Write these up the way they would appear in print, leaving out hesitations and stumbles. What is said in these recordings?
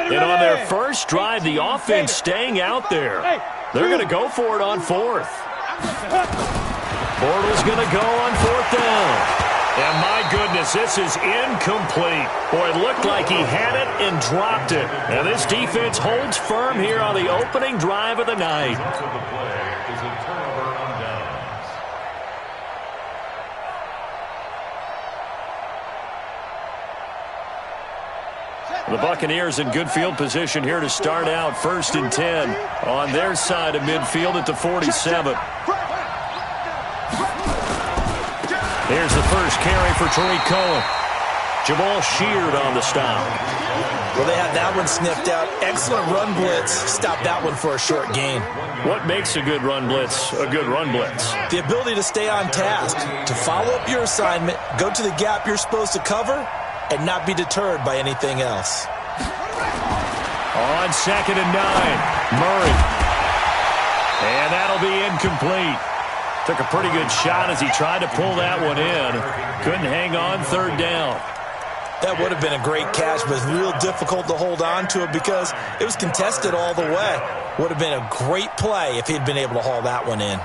And on their first drive, the offense staying out there. They're going to go for it on fourth. Bortles going to go on fourth down. And my goodness, this is incomplete. Boy, it looked like he had it and dropped it. And this defense holds firm here on the opening drive of the night. The Buccaneers in good field position here to start out 1st and 10 on their side of midfield at the 47. Here's the first carry for Tariq Cohen. Jamal Sheard on the stop. Well, they had that one sniffed out. Excellent run blitz. Stop that one for a short gain. What makes a good run blitz a good run blitz? The ability to stay on task, to follow up your assignment, go to the gap you're supposed to cover, and not be deterred by anything else. On 2nd and 9, Murray. And that'll be incomplete. Took a pretty good shot as he tried to pull that one in. Couldn't hang on 3rd down. That would have been a great catch, but it's real difficult to hold on to it because it was contested all the way. Would have been a great play if he'd been able to haul that one in.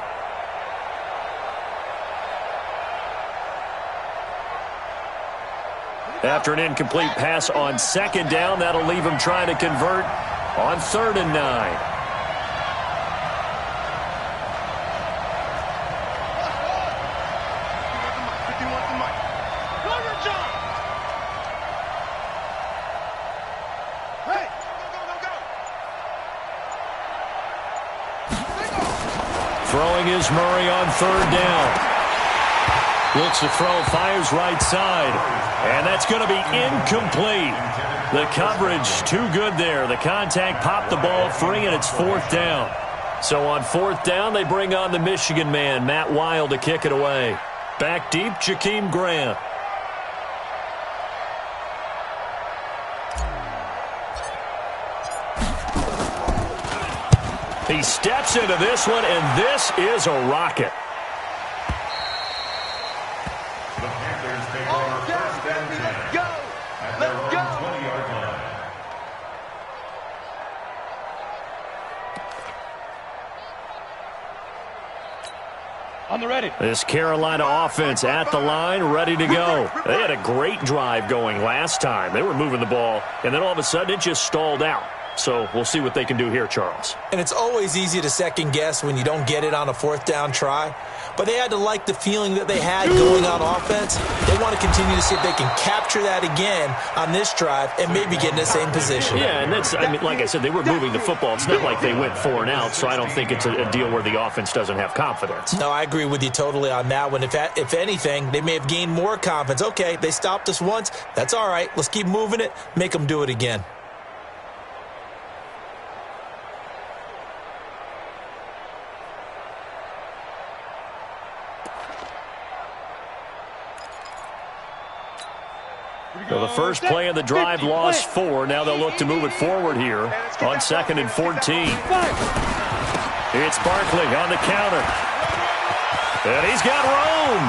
After an incomplete pass on 2nd down, that'll leave him trying to convert on 3rd and 9. Throwing is Murray on 3rd down. Looks to throw, fires right side. And that's going to be incomplete. The coverage too good there. The contact popped the ball free, and it's 4th down. So on 4th down, they bring on the Michigan man, Matt Wild, to kick it away. Back deep, Jakeem Grant. He steps into this one, and this is a rocket. The Panthers take over 1st and 10 at their own 20-yard line. On the ready. This Carolina offense at the line, ready to go. They had a great drive going last time. They were moving the ball, and then all of a sudden it just stalled out. So we'll see what they can do here, Charles. And it's always easy to second guess when you don't get it on a 4th down try. But they had to like the feeling that they had going on offense. They want to continue to see if they can capture that again on this drive and maybe get in the same position. Yeah, and that's, I mean, like I said, they were moving the football. It's not like they went 4 and out, so I don't think it's a deal where the offense doesn't have confidence. No, I agree with you totally on that one. If anything, they may have gained more confidence. Okay, they stopped us once. That's all right. Let's keep moving it. Make them do it again. Well, the first play of the drive lost 4. Now they'll look to move it forward here on 2nd and 14. It's Barkley on the counter. And he's got room.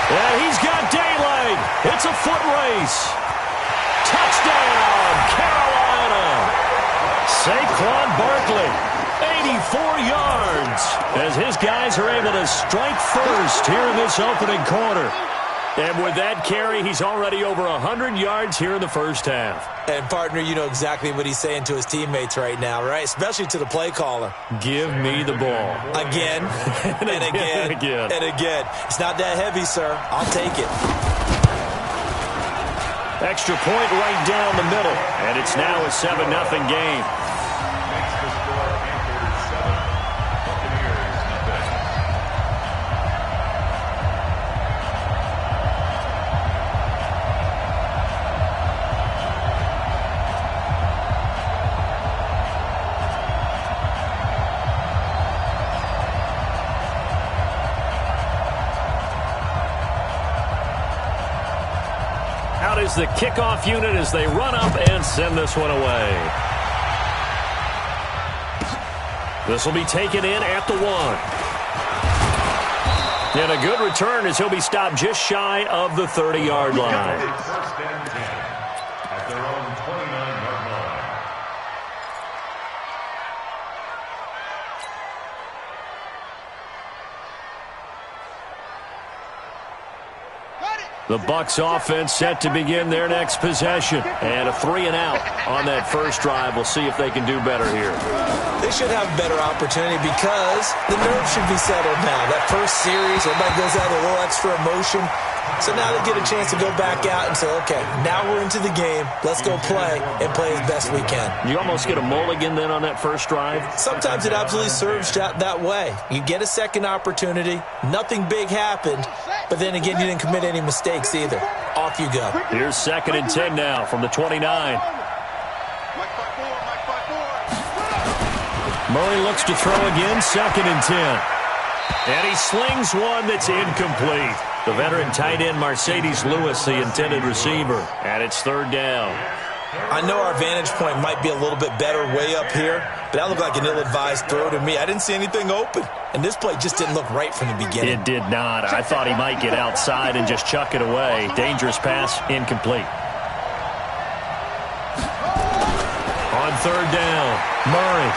And he's got daylight. It's a foot race. Touchdown, Carolina. Saquon Barkley, 84 yards, as his guys are able to strike first here in this opening quarter. And with that carry, he's already over 100 yards here in the first half. And, partner, you know exactly what he's saying to his teammates right now, right? Especially to the play caller. Give me the ball. Again, and again, and again. It's not that heavy, sir. I'll take it. Extra point right down the middle. And it's now a 7-0 game. Makes the score Panthers 7, Buccaneers nothing. Out is the kickoff unit as they run up and send this one away. This will be taken in at the 1. And a good return as he'll be stopped just shy of the 30-yard line. First and 10 at at their own 29-yard line. The Bucs offense set to begin their next possession. And a 3-and-out on that first drive. We'll see if they can do better here. They should have a better opportunity because the nerves should be settled now. That first series, everybody goes out with a little extra emotion. So now they get a chance to go back out and say, okay, now we're into the game. Let's go play and play as best we can. You almost get a mulligan then on that first drive? Sometimes it absolutely serves that way. You get a second opportunity. Nothing big happened. But then again, you didn't commit any mistakes either. Off you go. Here's 2nd and 10 now from the 29. Murray looks to throw again, 2nd and 10. And he slings one that's incomplete. The veteran tight end Mercedes Lewis, the intended receiver. And it's 3rd down. I know our vantage point might be a little bit better way up here, but that looked like an ill-advised throw to me. I didn't see anything open, and this play just didn't look right from the beginning. It did not. I thought he might get outside and just chuck it away. Dangerous pass, incomplete. On 3rd down, Murray.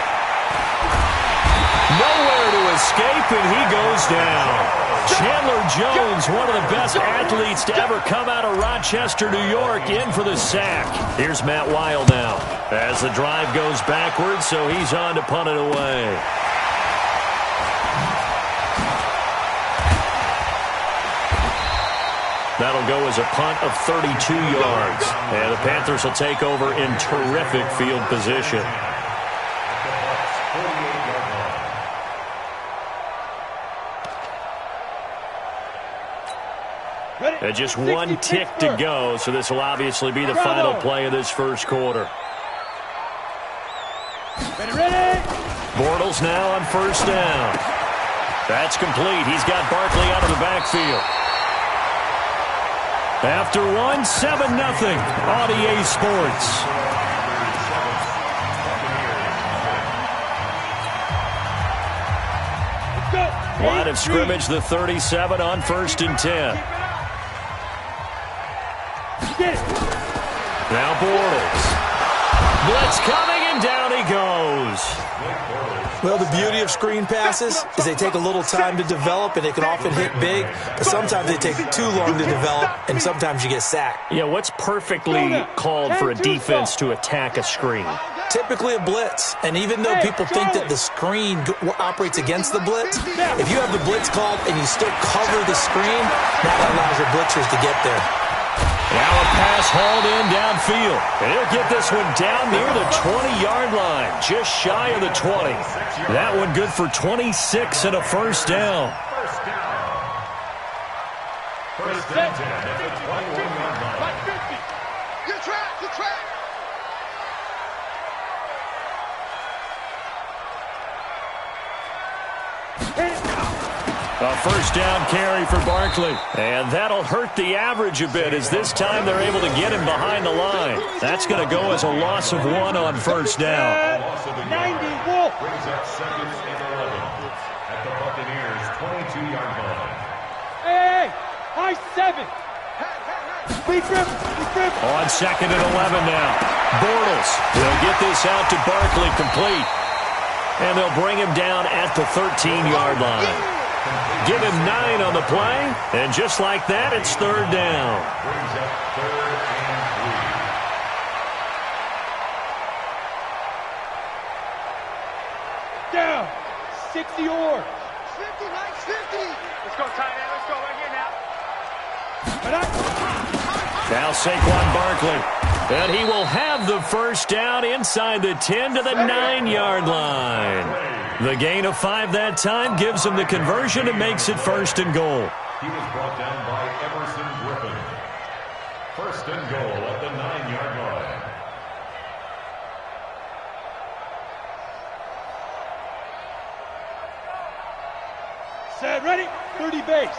Nowhere to escape, and he goes down. Chandler Jones, one of the best athletes to ever come out of Rochester, New York, in for the sack. Here's Matt Weil now as the drive goes backwards, so he's on to punt it away. That'll go as a punt of 32 yards. And the Panthers will take over in terrific field position. And just one tick to go, so this will obviously be the final play of this first quarter. Ready. Bortles now on 1st down. That's complete. He's got Barkley out of the backfield. After one, 7-0 on EA Sports. Line of scrimmage, the 37 on 1st and 10. Now Bortles. Blitz coming, and down he goes. Well, the beauty of screen passes is they take a little time to develop, and they can often hit big, but sometimes they take too long to develop, and sometimes you get sacked. Yeah, what's perfectly called for a defense to attack a screen? Typically a blitz, and even though people think that the screen operates against the blitz, if you have the blitz called and you still cover the screen, that allows your blitzers to get there. Now a pass hauled in downfield. And he'll get this one down near the 20-yard line, just shy of the 20. That one good for 26 and a 1st down. First and 10 at the 21-yard line. Good track, good track. A 1st down carry for Barkley. And that'll hurt the average a bit as this time they're able to get him behind the line. That's going to go as a loss of 1 on 1st down. 90 Wolf. Brings up 2nd and 11 at the Buccaneers' 22-yard line. Hey, high 7. Speed trip. On 2nd and 11 now. Bortles. They'll get this out to Barkley complete. And they'll bring him down at the 13-yard line. Give him 9 on the play, and just like that, it's 3rd down. Brings up 3rd and 3. Down. 60 yards. 50, nice 50. Let's go, tight end. Let's go right here now. Now Saquon Barkley. And he will have the 1st down inside the 10 to the 9-yard line. The gain of 5 that time gives him the conversion and makes it 1st and goal. He was brought down by Emerson Griffin. 1st and goal at the 9-yard line. Set, ready? 30 base.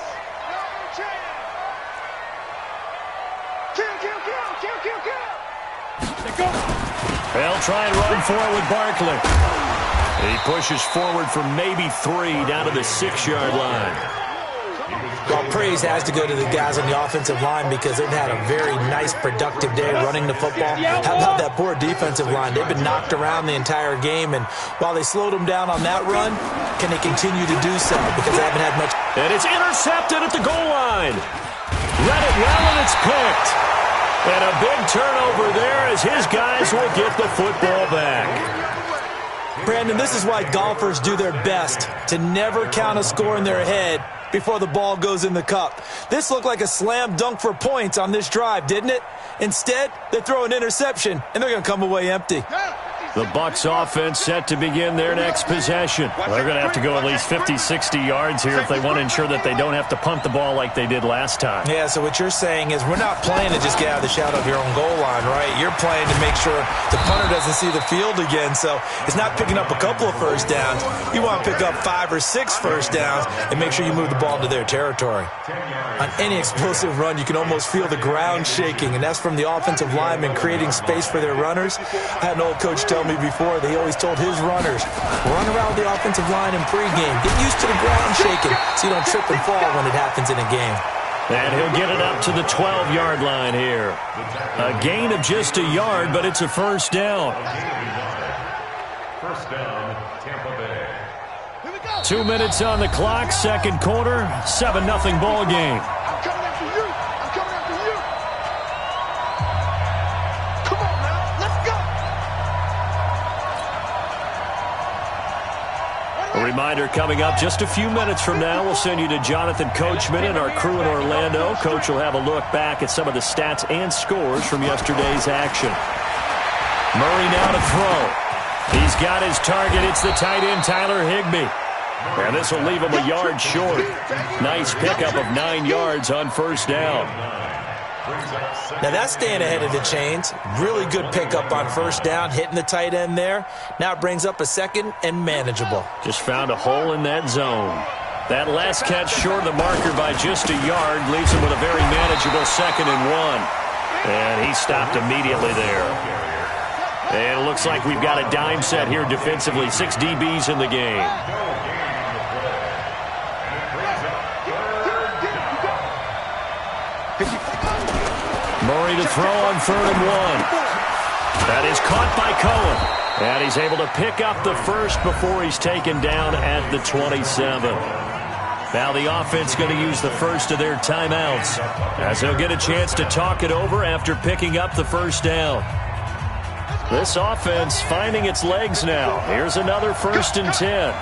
They'll try and run for it with Barkley. He pushes forward for maybe 3 down to the 6-yard line. Well, praise has to go to the guys on the offensive line because they've had a very nice, productive day running the football. How about that poor defensive line? They've been knocked around the entire game, and while they slowed them down on that run, can they continue to do so? Because they haven't had much. And it's intercepted at the goal line. Read it well, and it's picked. And a big turnover there as his guys will get the football back. Brandon, this is why golfers do their best to never count a score in their head before the ball goes in the cup. This looked like a slam dunk for points on this drive, didn't it? Instead, they throw an interception, and they're going to come away empty. The Bucs offense set to begin their next possession. They're going to have to go at least 50, 60 yards here if they want to ensure that they don't have to punt the ball like they did last time. Yeah, so what you're saying is we're not playing to just get out of the shadow of your own goal line, right? You're playing to make sure the punter doesn't see the field again. So it's not picking up a couple of first downs. You want to pick up 5 or 6 first downs and make sure you move the ball into their territory. On any explosive run, you can almost feel the ground shaking, and that's from the offensive linemen creating space for their runners. I had an old coach tell me before, he always told his runners, run around the offensive line in pregame. Get used to the ground shaking so you don't trip and fall when it happens in a game. And he'll get it up to the 12-yard line here. A gain of just a yard, but it's a first down. First down, Tampa Bay. 2 minutes on the clock, second quarter, 7-0 ball game. I'm coming after you. I'm coming after you. Come on now. Let's go. A reminder coming up just a few minutes from now, we'll send you to Jonathan Coachman and our crew in Orlando. Coach will have a look back at some of the stats and scores from yesterday's action. Murray now to throw. He's got his target. It's the tight end, Tyler Higbee. And this will leave him a yard short. Nice pickup of 9 yards on first down. Now that's staying ahead of the chains. Really good pickup on first down, hitting the tight end there. Now it brings up a second and manageable. Just found a hole in that zone. That last catch short of the marker by just a yard leaves him with a very manageable 2nd and 1. And he stopped immediately there. And it looks like we've got a dime set here defensively. 6 DBs in the game. Murray to throw on 3rd and 1. That is caught by Cohen. And he's able to pick up the first before he's taken down at the 27. Now the offense going to use the first of their timeouts as they'll get a chance to talk it over after picking up the first down. This offense finding its legs now. Here's another 1st and 10.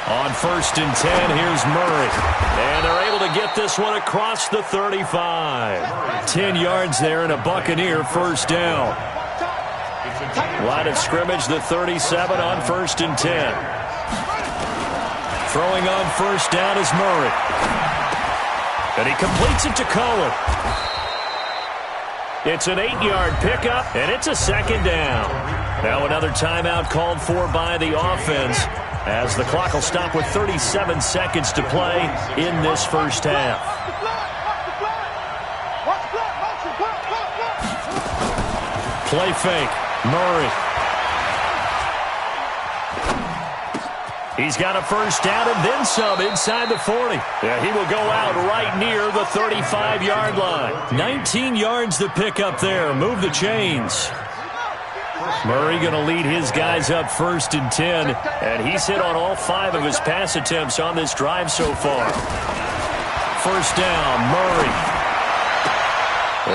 On 1st and 10, here's Murray. And they're able to get this one across the 35. 10 yards there and a Buccaneer first down. Line of scrimmage, the 37 on 1st and 10. Throwing on first down is Murray. And he completes it to Cohen. It's an 8-yard pickup, and it's a 2nd down. Now another timeout called for by the offense as the clock will stop with 37 seconds to play in this first half. Play fake. Murray. He's got a first down and then some inside the 40. Yeah, he will go out right near the 35-yard line. 19 yards to pick up there. Move the chains. Murray going to lead his guys up 1st and 10, and he's hit on all 5 of his pass attempts on this drive so far. First down, Murray.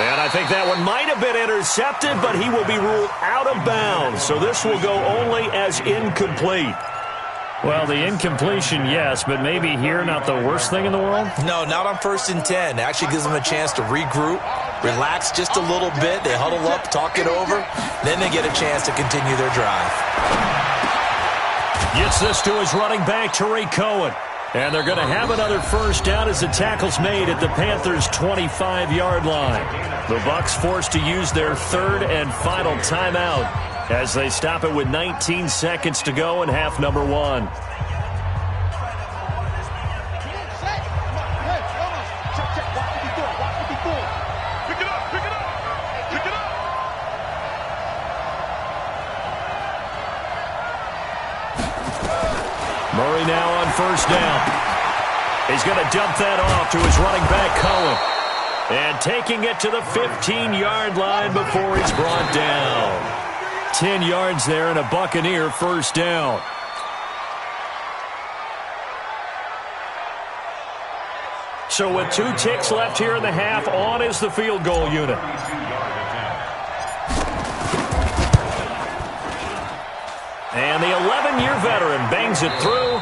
And I think that one might have been intercepted, but he will be ruled out of bounds, so this will go only as incomplete. Well, the incompletion, yes, but maybe here not the worst thing in the world? No, not on 1st and 10. It actually gives them a chance to regroup, relax just a little bit. They huddle up, talk it over. Then they get a chance to continue their drive. Gets this to his running back, Tariq Cohen. And they're going to have another first down as the tackle's made at the Panthers' 25-yard line. The Bucs forced to use their 3rd and final timeout as they stop it with 19 seconds to go in half number 1. Murray now on first down. He's going to dump that off to his running back, Cohen. And taking it to the 15-yard line before he's brought down. 10 yards there and a Buccaneer first down. So with 2 ticks left here in the half, on is the field goal unit. And the 11-year veteran bangs it through.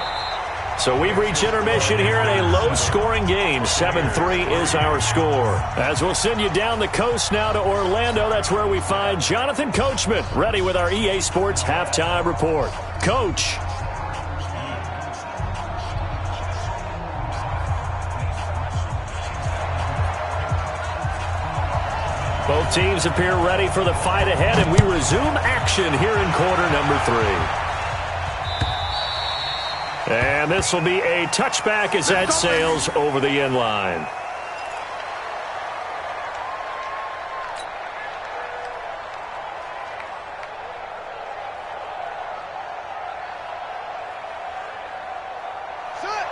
So we've reached intermission here in a low-scoring game. 7-3 is our score. As we'll send you down the coast now to Orlando, that's where we find Jonathan Coachman, ready with our EA Sports Halftime Report. Coach. Both teams appear ready for the fight ahead, and we resume action here in quarter number 3. And this will be a touchback as that sails over the end line.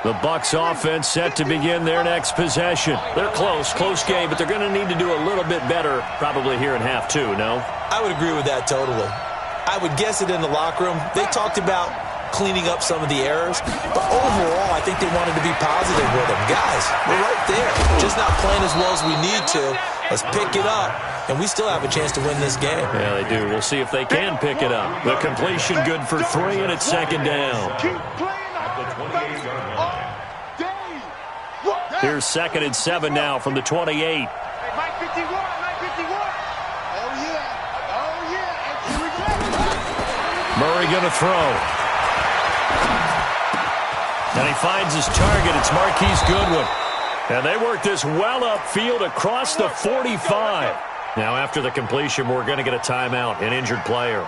The Bucs offense set to begin their next possession. They're close game, but they're going to need to do a little bit better probably here in half 2, no? I would agree with that totally. I would guess it in the locker room. They talked about cleaning up some of the errors, but overall, I think they wanted to be positive with them. Guys, we're right there. Just not playing as well as we need to. Let's pick it up, and we still have a chance to win this game. Yeah, they do. We'll see if they can pick it up. The completion good for 3, and it's second down. Here's 2nd and 7 now from the 28. Hey, Mike 51, Mike 51. Oh, yeah. Oh, yeah. And here we go. Murray going to throw. And he finds his target. It's Marquise Goodwin. And they work this well upfield across the 45. Now, after the completion, we're going to get a timeout, an injured player.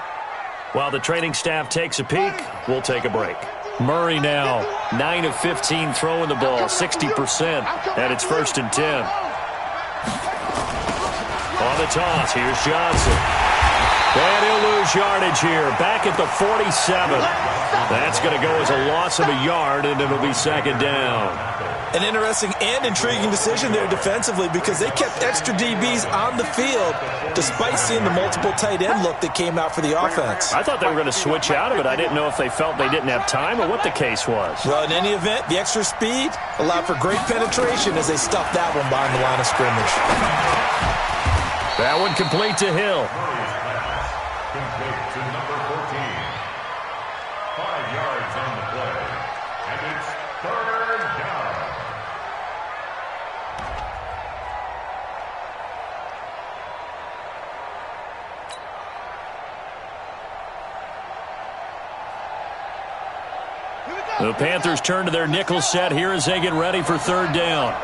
While the training staff takes a peek, we'll take a break. Murray now, 9 of 15 throwing the ball, 60%, and it's 1st and 10. On the toss, here's Johnson. And he'll lose yardage here, back at the 47. That's going to go as a loss of a yard, and it'll be second down. An interesting and intriguing decision there defensively because they kept extra DBs on the field despite seeing the multiple tight end look that came out for the offense. I thought they were going to switch out of it. I didn't know if they felt they didn't have time or what the case was. Well, in any event, the extra speed allowed for great penetration as they stuffed that one behind the line of scrimmage. That one complete to Hill. Complete to number 14. 5 yards on the play. And it's 3rd down. The Panthers turn to their nickel set here as they get ready for 3rd down.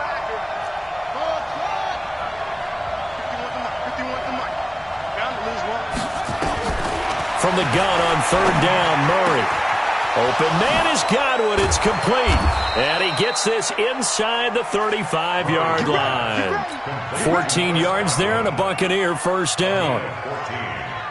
From the gun on 3rd down, Murray. Open man is Godwin. It's complete. And he gets this inside the 35-yard line. 14 yards there and a Buccaneer first down.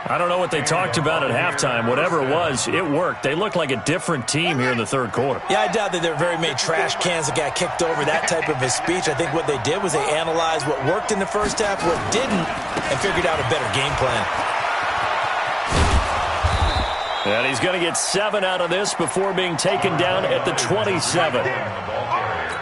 I don't know what they talked about at halftime. Whatever it was, it worked. They looked like a different team here in the 3rd quarter. Yeah, I doubt that there were very many trash cans that got kicked over, that type of a speech. I think what they did was they analyzed what worked in the first half, what didn't, and figured out a better game plan. And he's going to get 7 out of this before being taken down at the 27.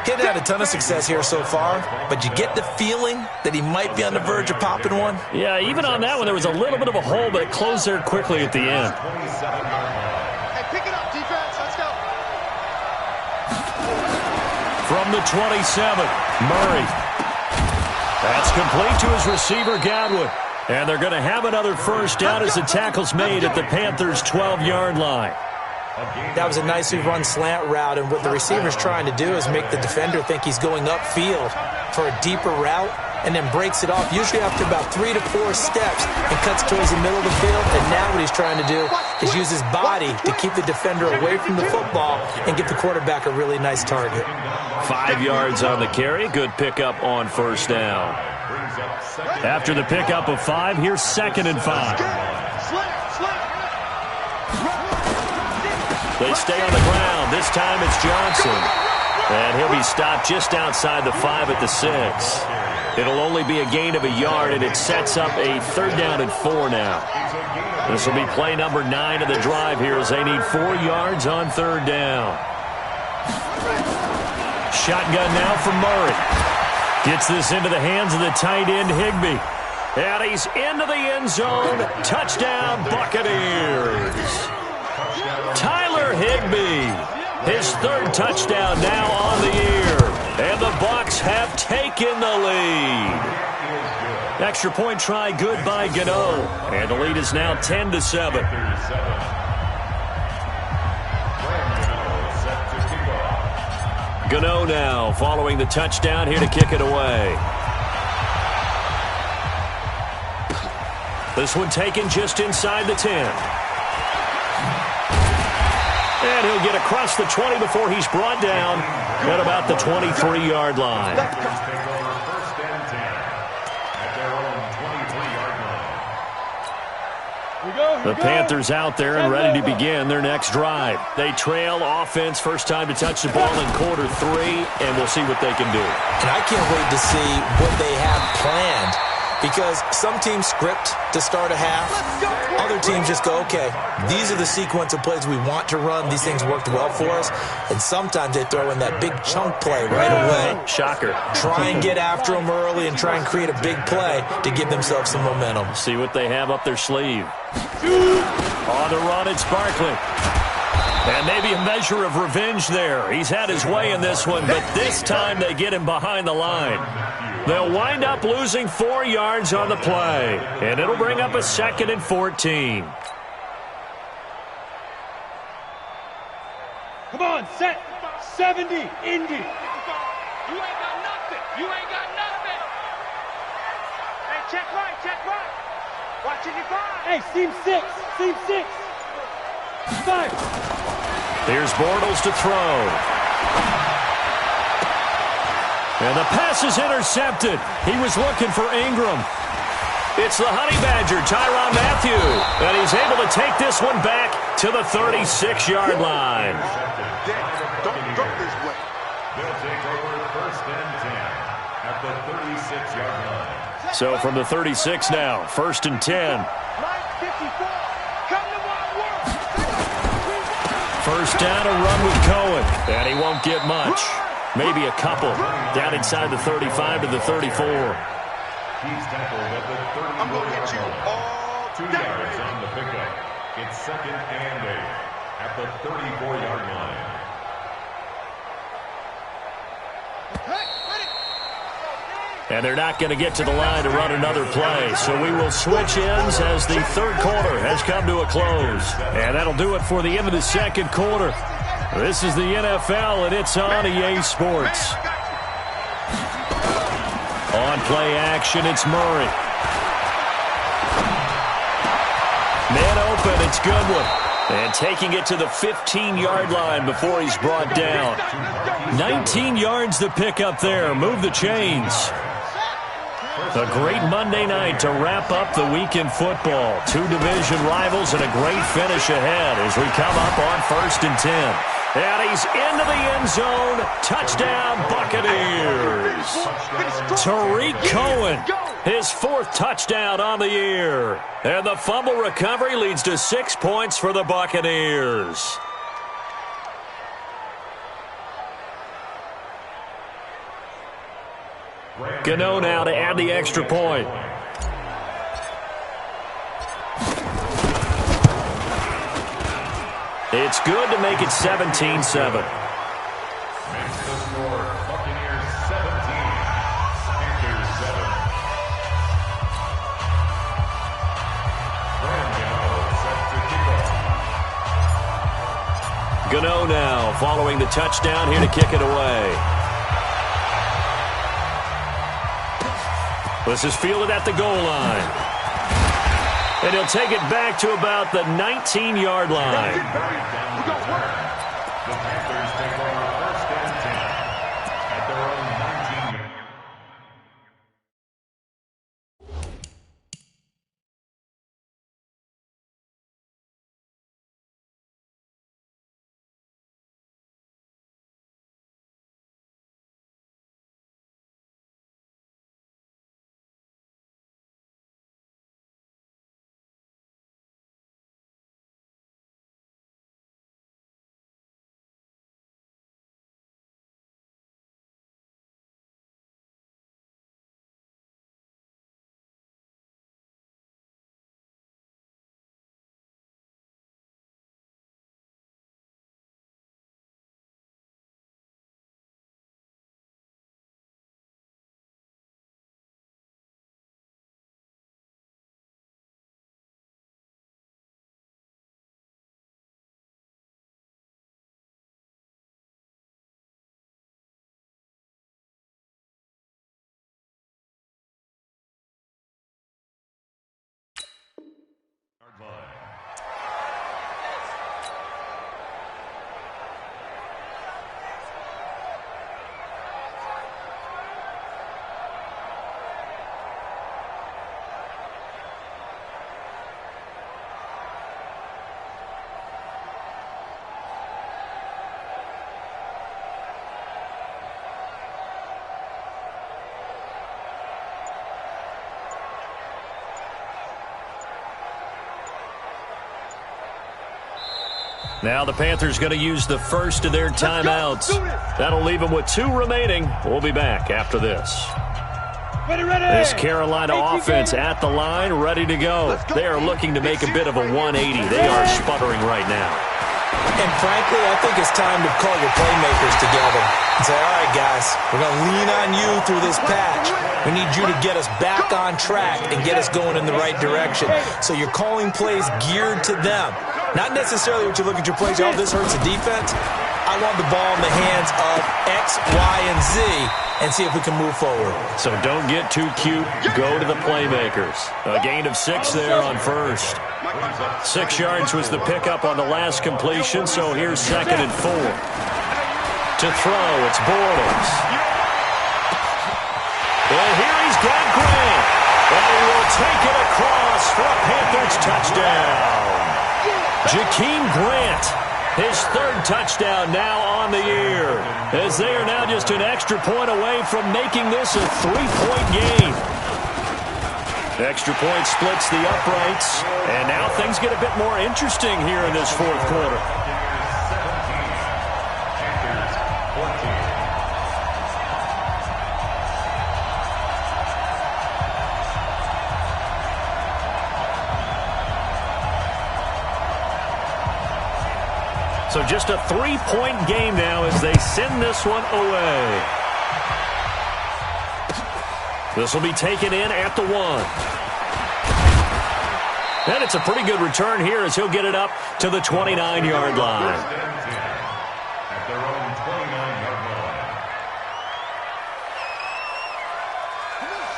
Kid had a ton of success here so far, but you get the feeling that he might be on the verge of popping one. Yeah, even on that one, there was a little bit of a hole, but it closed there quickly at the end. Hey, pick it up, defense. Let's go. From the 27, Murray. That's complete to his receiver, Godwin. And they're going to have another first down as the tackle's made at the Panthers' 12-yard line. That was a nicely run slant route, and what the receiver's trying to do is make the defender think he's going upfield for a deeper route and then breaks it off, usually after about 3 to 4 steps, and cuts towards the middle of the field. And now what he's trying to do is use his body to keep the defender away from the football and give the quarterback a really nice target. 5 yards on the carry. Good pickup on first down. After the pickup of 5, here's 2nd and 5. They stay on the ground. This time it's Johnson. And he'll be stopped just outside the 5 at the 6. It'll only be a gain of a yard, and it sets up a 3rd down and 4 now. This will be play number 9 of the drive here as they need 4 yards on 3rd down. Shotgun now from Murray. Gets this into the hands of the tight end, Higbee. And he's into the end zone. Touchdown, Buccaneers. Tyler Higbee. His 3rd touchdown now on the year. And the Bucs have taken the lead. Extra point try good by Gano. And the lead is now 10-7. Gano now following the touchdown here to kick it away. This one taken just inside the 10. And he'll get across the 20 before he's brought down at about the 23-yard line. The Panthers out there and ready to begin their next drive. They trail offense, first time to touch the ball in quarter 3, and we'll see what they can do. And I can't wait to see what they have planned, because some teams script to start a half. Other teams just go, okay, these are the sequence of plays we want to run. These things worked well for us. And sometimes they throw in that big chunk play right away. Shocker. Try and get after them early and try and create a big play to give themselves some momentum. See what they have up their sleeve. On the run, it's Barkley. And maybe a measure of revenge there. He's had his way in this one, but this time they get him behind the line. They'll wind up losing 4 yards on the play, and it'll bring up a 2nd and 14. Come on, set. 70, Indy. You ain't got nothing. You ain't got nothing. Hey, check right, check right. Watch it, you five. Hey, seam 6. Seam 6. 5. Here's Bortles to throw. And the pass is intercepted. He was looking for Ingram. It's the Honey Badger, Tyrann Mathieu. And he's able to take this one back to the 36-yard line. Don't go this way. They'll take over 1st and 10 at the 36-yard line. So from the 36 now, 1st and 10. Line 54. Come to my work. 1st down, a run with Cohen. And he won't get much. Maybe a couple. Down inside the 35 to the 34. He's tackled at the 34-yard line. I'm going to get you all 2 day. yards on the pickup. It's 2nd and 8 at the 34-yard line. And they're not going to get to the line to run another play. So we will switch ends as the 3rd quarter has come to a close. And that'll do it for the end of the 2nd quarter. This is the NFL, and it's on EA Sports. On play action, it's Murray. Man open, it's Goodwin. And taking it to the 15-yard line before he's brought down. 19 yards to pick up there. Move the chains. A great Monday night to wrap up the week in football. 2 division rivals and a great finish ahead as we come up on 1st and 10. And he's into the end zone. Touchdown, Buccaneers. Tariq Cohen, his 4th touchdown on the year. And the fumble recovery leads to 6 points for the Buccaneers. Gano now to add the extra point. It's good to make it 17-7. Makes the score Buccaneers 17, Panthers 7. Set to kick off. Gano now following the touchdown here to kick it away. This is fielded at the goal line. And he'll take it back to about the 19-yard line. Now the Panthers going to use the first of their timeouts. That'll leave them with 2 remaining. We'll be back after this. This Carolina offense at the line, ready to go. They are looking to make a bit of a 180. They are sputtering right now. And frankly, I think it's time to call your playmakers together and say, all right, guys, we're going to lean on you through this patch. We need you to get us back on track and get us going in the right direction. So you're calling plays geared to them. Not necessarily what you look at your plays, oh, this hurts the defense. I want the ball in the hands of X, Y, and Z and see if we can move forward. So don't get too cute. Go to the playmakers. A gain of 6 there on first. 6 yards was the pickup on the last completion, so here's 2nd and 4. To throw, it's Bortles. And here he's got Grant. And he will take it across for a Panthers touchdown. Jakeem Grant, his 3rd touchdown now on the year, as they are now just an extra point away from making this a 3-point game. Extra point splits the uprights, and now things get a bit more interesting here in this 4th quarter. So just a 3-point game now as they send this one away. This will be taken in at the 1. And it's a pretty good return here as he'll get it up to the 29-yard line. At their own 29-yard line.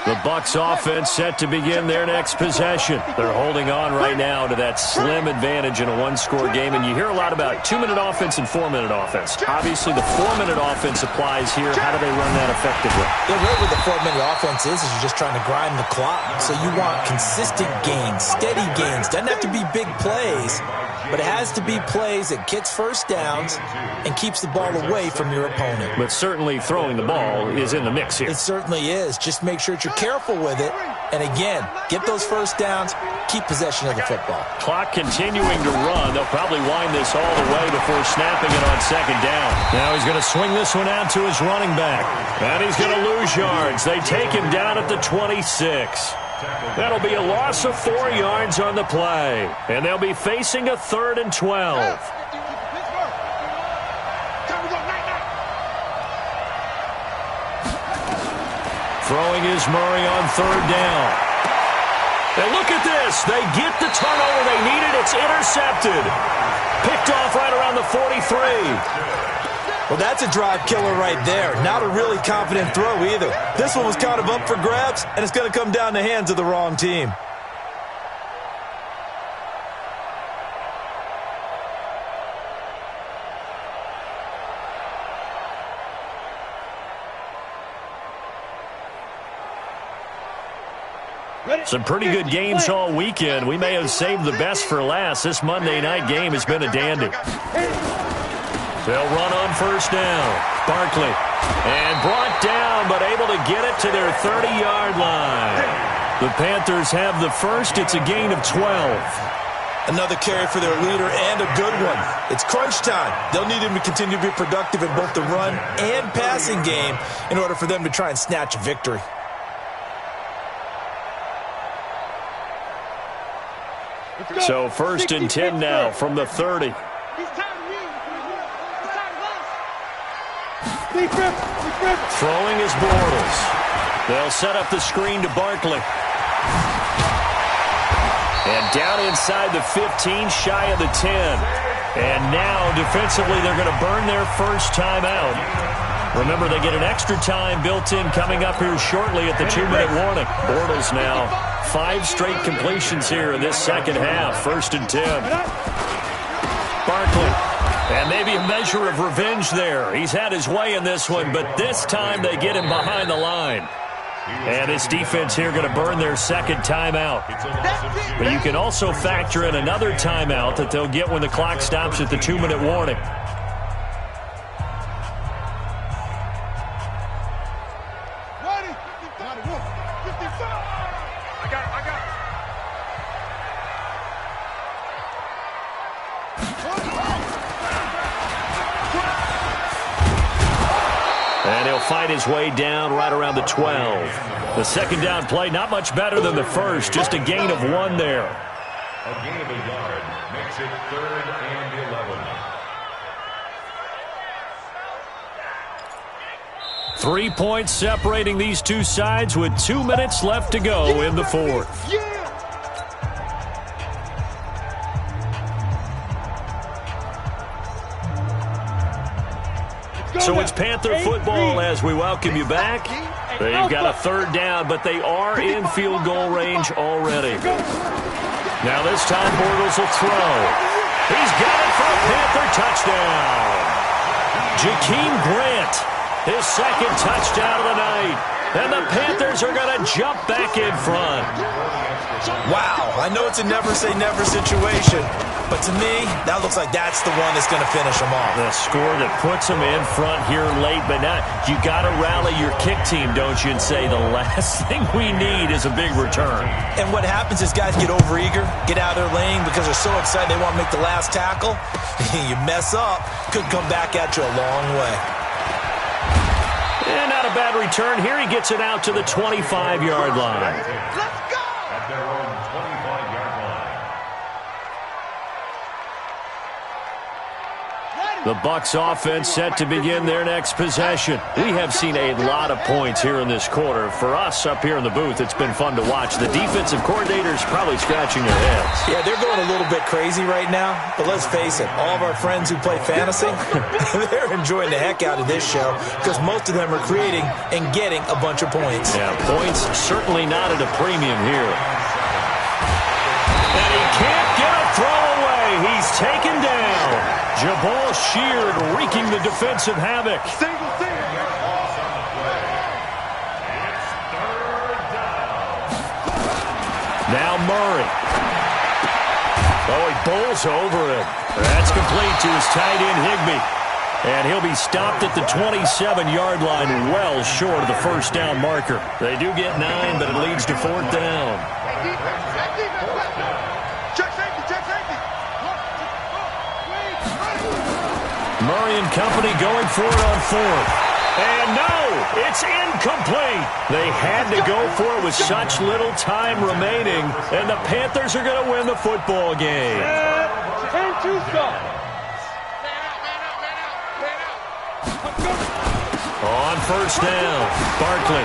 The Bucs offense set to begin their next possession. They're holding on right now to that slim advantage in a 1-score game. And you hear a lot about 2-minute offense and 4-minute offense. Obviously, the 4-minute offense applies here. How do they run that effectively? Yeah, really what the 4-minute offense is you're just trying to grind the clock. So you want consistent gains, steady gains. Doesn't have to be big plays, but it has to be plays that gets first downs and keeps the ball away from your opponent. But certainly throwing the ball is in the mix here. It certainly is. Just make sure that you're careful with it. And again, get those first downs, keep possession of the football. Clock continuing to run. They'll probably wind this all the way before snapping it on 2nd down. Now he's going to swing this one out to his running back. And he's going to lose yards. They take him down at the 26. That'll be a loss of 4 yards on the play. And they'll be facing a 3rd and 12. Throwing is Murray on 3rd down. And look at this. They get the turnover they needed. It's intercepted. Picked off right around the 43. Well, that's a drive killer right there. Not a really confident throw either. This one was kind of up for grabs, and it's going to come down the hands of the wrong team. Some pretty good games all weekend. We may have saved the best for last. This Monday night game has been a dandy. They'll run on 1st down. Barkley. And brought down, but able to get it to their 30-yard line. The Panthers have the first. It's a gain of 12. Another carry for their leader and a good one. It's crunch time. They'll need him to continue to be productive in both the run and passing game in order for them to try and snatch a victory. So 1st and 10 now from the 30. Throwing is Bortles. They'll set up the screen to Barkley. And down inside the 15, shy of the 10. And now defensively they're going to burn their first timeout. Remember, they get an extra time built in coming up here shortly at the 2-minute warning. Bortles now 5 straight completions here in this 2nd half. 1st and 10. Barkley. And maybe a measure of revenge there. He's had his way in this one, but this time they get him behind the line. And this defense here going to burn their 2nd timeout. But you can also factor in another timeout that they'll get when the clock stops at the 2-minute warning. fight his way down right around the 12. The second down play, not much better than the first, just a gain of 1 there. A gain of a yard makes it 3rd and 11. 3 points separating these two sides with 2 minutes left to go in the fourth. So it's Panther football as we welcome you back. They've got a 3rd down, but they are in field goal range already. Now this time Bortles will throw. He's got it for a Panther touchdown. Jakeem Grant, his 2nd touchdown of the night. And the Panthers are going to jump back in front. Wow, I know it's a never-say-never situation, but to me, that looks like that's the one that's going to finish them off. The score that puts them in front here late, but now you got to rally your kick team, don't you, and say the last thing we need is a big return. And what happens is guys get overeager, get out of their lane because they're so excited they want to make the last tackle. You mess up, could come back at you a long way. And not a bad return here. He gets it out to the 25-yard line. Let's go! At their own 25-yard line. The Bucs offense set to begin their next possession. We have seen a lot of points here in this quarter. For us up here in the booth, it's been fun to watch. The defensive coordinators probably scratching their heads. Yeah, they're going a little bit crazy right now, but let's face it, all of our friends who play fantasy, they're enjoying the heck out of this show because most of them are creating and getting a bunch of points. Yeah, points certainly not at a premium here. And he can't get a throw away. He's taken down. Jabal Sheard wreaking the defensive havoc. Single. Now Murray. Oh, he bowls over it. That's complete to his tight end, Higbee. And he'll be stopped at the 27-yard line, well short of the first down marker. They do get 9, but it leads to 4th down. Murray and company going for it on 4th. And no, it's incomplete. They had to go for it with such little time remaining, and the Panthers are going to win the football game. On 1st down, Barkley.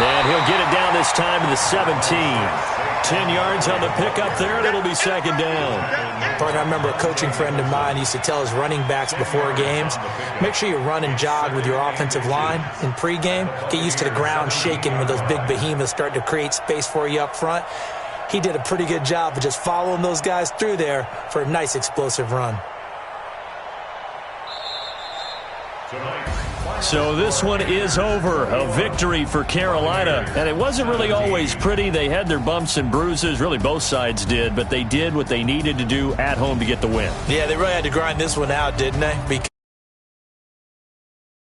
And he'll get it down this time to the 17. 10 yards on the pickup there, and it'll be 2nd down. Partner, I remember a coaching friend of mine used to tell his running backs before games, make sure you run and jog with your offensive line in pregame. Get used to the ground shaking when those big behemoths start to create space for you up front. He did a pretty good job of just following those guys through there for a nice explosive run. So this one is over. A victory for Carolina. And it wasn't really always pretty. They had their bumps and bruises. Really, both sides did. But they did what they needed to do at home to get the win. Yeah, they really had to grind this one out, didn't they?